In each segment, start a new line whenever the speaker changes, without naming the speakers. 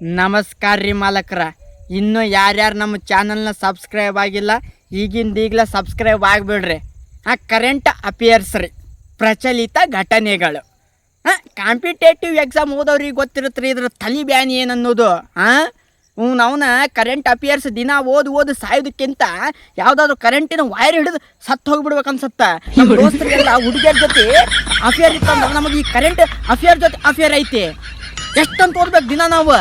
ನಮಸ್ಕಾರ ರೀ ಮಾಲಕರ. ಇನ್ನೂ ಯಾರ್ಯಾರು ನಮ್ಮ ಚಾನಲ್ನ ಸಬ್ಸ್ಕ್ರೈಬ್ ಆಗಿಲ್ಲ ಈಗಲೇ ಸಬ್ಸ್ಕ್ರೈಬ್ ಆಗಿಬಿಡ್ರಿ. ಕರೆಂಟ್ ಅಫೇರ್ಸ್ ರೀ, ಪ್ರಚಲಿತ ಘಟನೆಗಳು. ಕಾಂಪಿಟೇಟಿವ್ ಎಕ್ಸಾಮ್ ಓದೋರಿಗೆ ಗೊತ್ತಿರುತ್ತೆ ರೀ ಇದ್ರ ತಲೆ ಬ್ಯಾನಿ ಏನನ್ನೋದು. ಅವನ ಕರೆಂಟ್ ಅಫೇರ್ಸ್ ದಿನ ಓದು ಸಾಯೋದಕ್ಕಿಂತ ಯಾವುದಾದ್ರು ಕರೆಂಟಿನ ವೈರ್ ಹಿಡಿದು ಸತ್ತು ಹೋಗ್ಬಿಡ್ಬೇಕು ಅನ್ಸತ್ತ. ನಮ್ಮ ದೋಸ್ತರಿಗೆಲ್ಲ ಹುಡುಗಿಯರ ಜೊತೆ ಅಫೇರ್ ಇತ್ತಂದ್ರೆ ನಮಗೆ ಈ ಕರೆಂಟ್ ಅಫೇರ್ ಜೊತೆ ಅಫೇರ್ ಐತಿ. ಎಷ್ಟಂತ ಓದ್ಬೇಕು ದಿನ ನಾವು?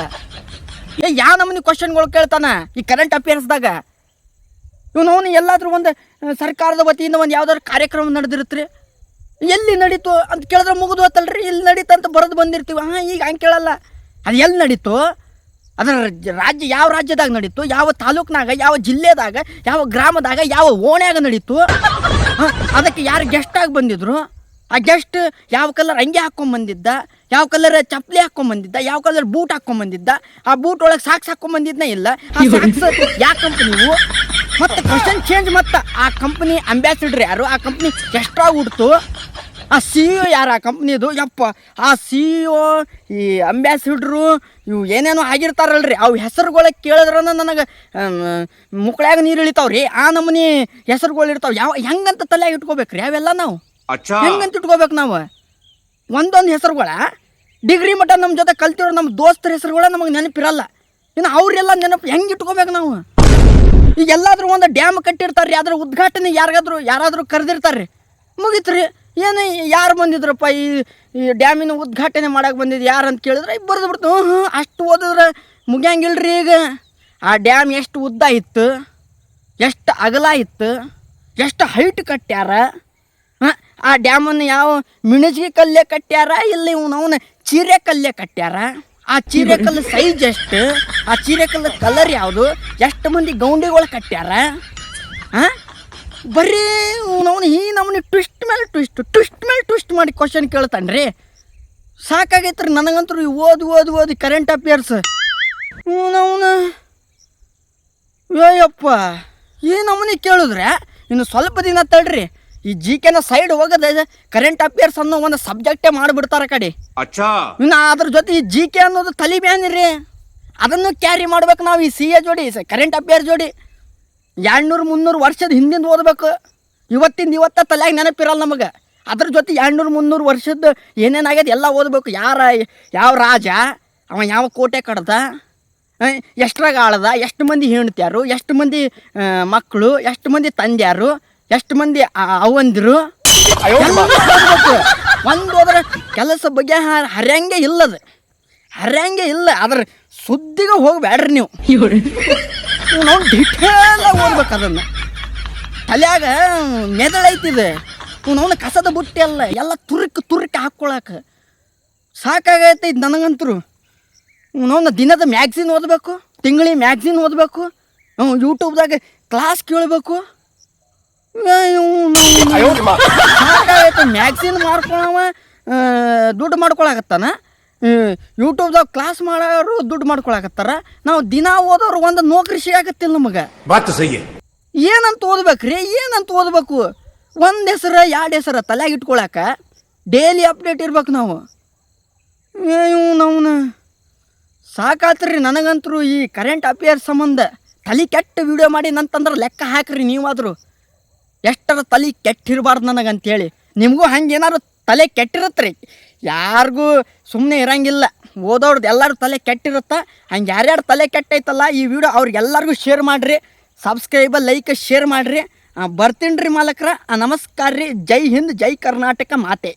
ಯಾವ ನಮೂನಿ ಕ್ವಶನ್ಗಳು ಕೇಳ್ತಾನ ಈ ಕರೆಂಟ್ ಅಫೇರ್ಸ್ದಾಗ. ಅವನು ಎಲ್ಲಾದ್ರೂ ಒಂದು ಸರ್ಕಾರದ ವತಿಯಿಂದ ಒಂದು ಯಾವ್ದಾದ್ರು ಕಾರ್ಯಕ್ರಮ ನಡೆದಿರುತ್ತೆ, ಎಲ್ಲಿ ನಡೀತು ಅಂತ ಕೇಳಿದ್ರೆ ಮುಗಿದು ಹೋತಲ್ರಿ, ಇಲ್ಲಿ ನಡೀತು ಅಂತ ಬರೆದು ಬಂದಿರ್ತೀವಿ. ಈಗ ಹಂಗೆ ಕೇಳಲ್ಲ. ಅದು ಎಲ್ಲಿ ನಡೀತು, ಅದರ ರಾಜ್ಯ ಯಾವ ರಾಜ್ಯದಾಗ ನಡೀತು, ಯಾವ ತಾಲೂಕ್ನಾಗ, ಯಾವ ಜಿಲ್ಲೆದಾಗ, ಯಾವ ಗ್ರಾಮದಾಗ, ಯಾವ ಓಣ್ಯಾಗ ನಡೀತು, ಅದಕ್ಕೆ ಯಾರು ಗೆಸ್ಟಾಗಿ ಬಂದಿದ್ರು, ಆ ಗೆಸ್ಟ್ ಯಾವ ಕಲರ್ ಅಂಗಿ ಹಾಕ್ಕೊಂಬಂದಿದ್ದ, ಯಾವ ಕಲರ್ ಚಪ್ಪಲಿ ಹಾಕ್ಕೊಂಬಂದಿದ್ದ, ಯಾವ ಕಲರ್ ಬೂಟ್ ಹಾಕ್ಕೊಂಬಂದಿದ್ದ, ಆ ಬೂಟ್ ಒಳಗೆ ಸಾಕ್ಸ್ ಹಾಕ್ಕೊಂಬಂದಿದ್ನ ಇಲ್ಲ, ಆ ಸಾಕ್ಸ್ ಯಾವ ಕಂಪ್ನಿವು, ಮತ್ತು ಕ್ವಶನ್ ಚೇಂಜ್. ಮತ್ತು ಆ ಕಂಪ್ನಿ ಅಂಬ್ಯಾಸಿಡರ್ ಯಾರು, ಆ ಕಂಪ್ನಿ ಎಷ್ಟಾಗಿ ಹುಡ್ತು, ಆ CEO ಯಾರು ಆ ಕಂಪ್ನಿದು, ಯಪ್ಪ ಆ CEO ಈ ಅಂಬ್ಯಾಸಿಡ್ರು ಇವು ಏನೇನೋ ಆಗಿರ್ತಾರಲ್ರಿ, ಅವು ಹೆಸರುಗಳ ಕೇಳಿದ್ರ ನನಗೆ ಮುಕ್ಳ್ಯಾಗ ನೀರು ಇಳಿತಾವ್ರಿ. ಆ ನಮೂನಿ ಹೆಸರುಗಳು ಇರ್ತಾವೆ. ಹೆಂಗಂತ ತಲೆಯಾಗಿ ಇಟ್ಕೋಬೇಕ್ರಿ ಅವೆಲ್ಲ ನಾವು? ಹೆಂಗಂತ ಇಟ್ಕೋಬೇಕು ನಾವು? ಒಂದೊಂದು ಹೆಸರುಗಳ ಡಿಗ್ರಿ ಮಟ್ಟ ನಮ್ಮ ಜೊತೆ ಕಲ್ತಿರೋ ನಮ್ಮ ದೋಸ್ತರ ಹೆಸರುಗಳ ನಮಗೆ ನೆನಪಿರಲ್ಲ. ಇನ್ನು ಅವರೆಲ್ಲ ನೆನಪು ಹೆಂಗೆ ಇಟ್ಕೋಬೇಕು ನಾವು? ಈಗ ಎಲ್ಲಾದ್ರೂ ಒಂದು ಡ್ಯಾಮ್ ಕಟ್ಟಿರ್ತಾರೆ, ಅದ್ರ ಉದ್ಘಾಟನೆ ಯಾರಾದರೂ ಕರೆದಿರ್ತಾರೆ, ಮುಗೀತು ರೀ. ಏನು ಯಾರು ಬಂದಿದ್ರಪ್ಪ ಈ ಡ್ಯಾಮಿನ ಉದ್ಘಾಟನೆ ಮಾಡಕ್ಕೆ ಬಂದಿದ್ದು ಯಾರು ಅಂತ ಕೇಳಿದ್ರೆ ಬರೆದು ಬಿಡ್ತು. ಅಷ್ಟು ಓದಿದ್ರೆ ಮುಗಿಯಂಗಿಲ್ರಿ. ಈಗ ಆ ಡ್ಯಾಮ್ ಎಷ್ಟು ಉದ್ದ ಇತ್ತು, ಎಷ್ಟು ಅಗಲ ಇತ್ತು, ಎಷ್ಟು ಹೈಟ್ ಕಟ್ಟ್ಯಾರ, ಆ ಡ್ಯಾಮನ್ನು ಯಾವ ಮಿಣಜಿಗೆ ಕಲ್ಲೇ ಕಟ್ಟ್ಯಾರ, ಇಲ್ಲ ಅವನ ಚೀರೆ ಕಲ್ಲೇ ಕಟ್ಟ್ಯಾರ, ಆ ಚೀರೆಕಲ್ಲು ಸೈಜ್ ಎಷ್ಟು, ಆ ಚೀರೆಕಲ್ಲು ಕಲರ್ ಯಾವುದು, ಎಷ್ಟು ಮಂದಿ ಗೌಂಡಿಗಳು ಕಟ್ಟ್ಯಾರ. ಬರೀ ಅವನು ಈ ನಮ್ಮನೆ ಟ್ವಿಸ್ಟ್ ಮೇಲೆ ಟ್ವಿಸ್ಟ್ ಮಾಡಿ ಕ್ವಶನ್ ಕೇಳ್ತಾನೆ. ಸಾಕಾಗೈತ್ರಿ ನನಗಂತೂ ಈ ಓದಿ ಕರೆಂಟ್ ಅಫೇರ್ಸ್. ಅವನು ಅಯ್ಯಪ್ಪ ಈ ನಮ್ಮನೆ ಕೇಳಿದ್ರೆ ಇನ್ನು ಸ್ವಲ್ಪ ದಿನ ತಡ್ರಿ, ಈ GKನ ಸೈಡ್ ಹೋಗದೆ ಕರೆಂಟ್ ಅಫೇರ್ಸ್ ಅನ್ನೋ ಒಂದು ಸಬ್ಜೆಕ್ಟೇ ಮಾಡಿಬಿಡ್ತಾರ ಕಡೆ. ಇನ್ನು ಅದ್ರ ಜೊತೆ ಈ GK ಅನ್ನೋದು ತಲೆ ಬ್ಯಾನಿ ರೀ, ಅದನ್ನು ಕ್ಯಾರಿ ಮಾಡ್ಬೇಕು ನಾವು. ಈ CA ಜೋಡಿ ಕರೆಂಟ್ ಅಫೇರ್ ಜೋಡಿ 200-300 ವರ್ಷದ ಹಿಂದಿಂದ ಓದಬೇಕು. ಇವತ್ತ ತಲೆಯಾಗ ನೆನಪಿರಲ್ಲ ನಮಗೆ. ಅದ್ರ ಜೊತೆ 200-300 ವರ್ಷದ ಏನೇನಾಗ್ಯದ ಎಲ್ಲ ಓದಬೇಕು. ಯಾವ ರಾಜ ಅವ ಯಾವ ಕೋಟೆ ಕಡ್ದ, ಎಷ್ಟ್ರಾಗ ಆಳ್ದ, ಎಷ್ಟು ಮಂದಿ ಹೆಣ್ತ್ಯಾರು, ಎಷ್ಟು ಮಂದಿ ಮಕ್ಕಳು, ಎಷ್ಟು ಮಂದಿ ತಂದ್ಯಾರು, ಎಷ್ಟು ಮಂದಿ ಅವಂದಿರು, ಒಂದು ಹೋದ್ರೆ ಕೆಲಸ ಬಗ್ಗೆ ಹರ್ಯಂಗೆ ಇಲ್ಲ. ಅದ್ರ ಸುದ್ದಿಗೆ ಹೋಗ್ಬೇಡ್ರಿ ನೀವು. ನಾವು ಡಿಟೇಲ್ ಓದ್ಬೇಕು. ಅದನ್ನು ತಲೆಯಾಗ ಮೆದಳೈತಿದೆ. ಅವನ ಕಸದ ಬುಟ್ಟಿ ಎಲ್ಲ ತುರುಕಿ ಹಾಕ್ಕೊಳಕ್ಕೆ ಸಾಕಾಗೈತೆ ಇದು ನನಗಂತರು. ಅವನ ದಿನದ ಮ್ಯಾಗ್ಝಿನ್ ಓದಬೇಕು, ತಿಂಗಳಿಗೆ ಮ್ಯಾಗ್ಝಿನ್ ಓದಬೇಕು, ಯೂಟ್ಯೂಬ್ದಾಗ ಕ್ಲಾಸ್ ಕೇಳಬೇಕು. ಸಾಕಾಗೈತೆ. ಮ್ಯಾಗ್ಝಿನ್ ಮಾಡ್ಕೊಳವ ದುಡ್ಡು ಮಾಡ್ಕೊಳಕತ್ತಾನ, ಯೂಟ್ಯೂಬ್ದಾಗ ಕ್ಲಾಸ್ ಮಾಡೋರು ದುಡ್ಡು ಮಾಡ್ಕೊಳಕತ್ತಾರ. ನಾವು ದಿನ ಓದೋರು ಒಂದು ನೌಕರಿ ಸಿಗಾಕತ್ತಿಲ್ಲ ನಮಗೆ. ಏನಂತ ಓದ್ಬೇಕು? ಒಂದು ಹೆಸರು 2 ಹೆಸರು ತಲೆಯಾಗಿ ಇಟ್ಕೊಳಕ ಡೈಲಿ ಅಪ್ಡೇಟ್ ಇರ್ಬೇಕು ನಾವು. ನಾವು ಸಾಕಾತ್ರಿ ನನಗಂತರೂ ಈ ಕರೆಂಟ್ ಅಫೇರ್ಸ್ ಸಂಬಂಧ. ತಲೆ ಕೆಟ್ಟ ವಿಡಿಯೋ ಮಾಡಿ ನಂತಂದ್ರೆ ಲೆಕ್ಕ ಹಾಕ್ರಿ ನೀವಾದರೂ. ಎಷ್ಟರ ತಲೆ ಕೆಟ್ಟಿರಬಾರ್ದು ನನಗಂತೇಳಿ. ನಿಮಗೂ ಹಂಗೇನಾದ್ರು ತಲೆ ಕೆಟ್ಟಿರುತ್ತೆ ರೀ, ಯಾರಿಗೂ ಸುಮ್ಮನೆ ಇರಂಗಿಲ್ಲ. ಓದೋರ್ದು ಎಲ್ಲರೂ ತಲೆ ಕೆಟ್ಟಿರುತ್ತೆ. ಹಂಗೆ ಯಾರ್ಯಾರು ತಲೆ ಕೆಟ್ಟೈತಲ್ಲ ಈ ವಿಡಿಯೋ ಅವ್ರಿಗೆಲ್ಲರಿಗೂ ಶೇರ್ ಮಾಡಿರಿ, ಸಬ್ಸ್ಕ್ರೈಬ್ ಲೈಕ್ ಶೇರ್ ಮಾಡಿರಿ. ಬರ್ತೀನಿ ರೀ ಮಾಲಕ್ರ. ನಮಸ್ಕಾರ ರೀ. ಜೈ ಹಿಂದ್, ಜೈ ಕರ್ನಾಟಕ ಮಾತೆ.